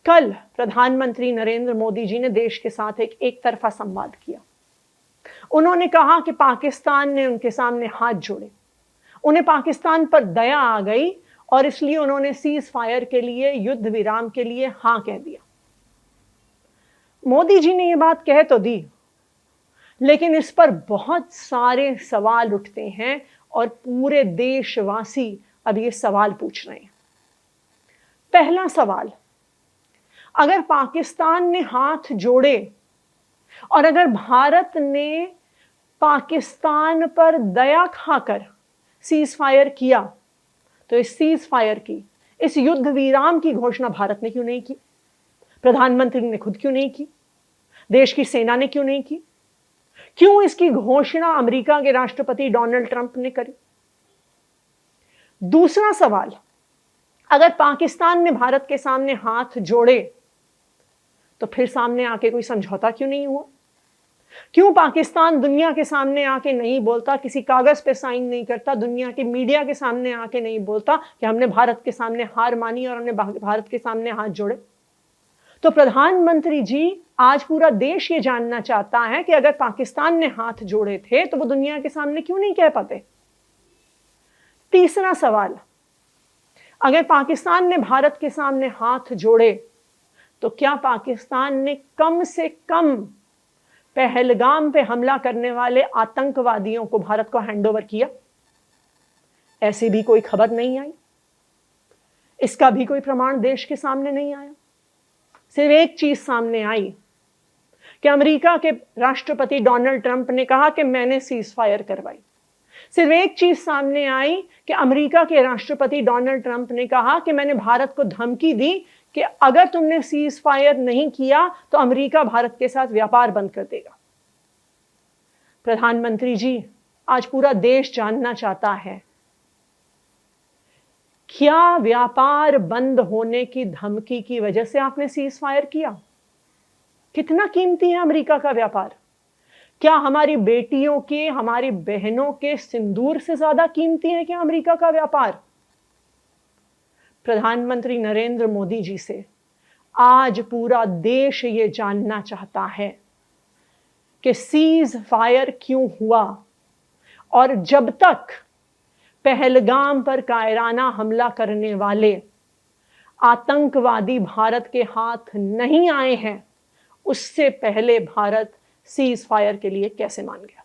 कल प्रधानमंत्री नरेंद्र मोदी जी ने देश के साथ एक तरफा संवाद किया। उन्होंने कहा कि पाकिस्तान ने उनके सामने हाथ जोड़े, उन्हें पाकिस्तान पर दया आ गई और इसलिए उन्होंने सीज फायर के लिए, युद्ध विराम के लिए हां कह दिया। मोदी जी ने यह बात कह तो दी, लेकिन इस पर बहुत सारे सवाल उठते हैं और पूरे देशवासी अब ये सवाल पूछ रहे हैं। पहला सवाल, अगर पाकिस्तान ने हाथ जोड़े और अगर भारत ने पाकिस्तान पर दया खाकर सीज फायर किया, तो इस सीज फायर की, इस युद्ध विराम की घोषणा भारत ने क्यों नहीं की? प्रधानमंत्री ने खुद क्यों नहीं की? देश की सेना ने क्यों नहीं की? क्यों इसकी घोषणा अमेरिका के राष्ट्रपति डोनाल्ड ट्रंप ने करी? दूसरा सवाल, अगर पाकिस्तान ने भारत के सामने हाथ जोड़े तो फिर सामने आके कोई समझौता क्यों नहीं हुआ? क्यों पाकिस्तान दुनिया के सामने आके नहीं बोलता, किसी कागज पे साइन नहीं करता, दुनिया के मीडिया के सामने आके नहीं बोलता कि हमने भारत के सामने हार मानी और हमने भारत के सामने हाथ जोड़े? तो प्रधानमंत्री जी, आज पूरा देश ये जानना चाहता है कि अगर पाकिस्तान ने हाथ जोड़े थे तो वो दुनिया के सामने क्यों नहीं कह पाते? तीसरा सवाल, अगर पाकिस्तान ने भारत के सामने हाथ जोड़े तो क्या पाकिस्तान ने कम से कम पहलगाम पे हमला करने वाले आतंकवादियों को भारत को हैंडओवर किया? ऐसी भी कोई खबर नहीं आई, इसका भी कोई प्रमाण देश के सामने नहीं आया। सिर्फ एक चीज सामने आई कि अमेरिका के राष्ट्रपति डोनाल्ड ट्रंप ने कहा कि मैंने सीज फायर करवाई। सिर्फ एक चीज सामने आई कि अमेरिका के राष्ट्रपति डोनाल्ड ट्रंप ने कहा कि मैंने भारत को धमकी दी कि अगर तुमने सीज फायर नहीं किया तो अमेरिका भारत के साथ व्यापार बंद कर देगा। प्रधानमंत्री जी, आज पूरा देश जानना चाहता है, क्या व्यापार बंद होने की धमकी की वजह से आपने सीज फायर किया? कितना कीमती है अमेरिका का व्यापार? क्या हमारी बेटियों के, हमारी बहनों के सिंदूर से ज्यादा कीमती है क्या अमेरिका का व्यापार? प्रधानमंत्री नरेंद्र मोदी जी से आज पूरा देश ये जानना चाहता है कि सीज फायर क्यों हुआ, और जब तक पहलगाम पर कायराना हमला करने वाले आतंकवादी भारत के हाथ नहीं आए हैं, उससे पहले भारत सीज फायर के लिए कैसे मान गया?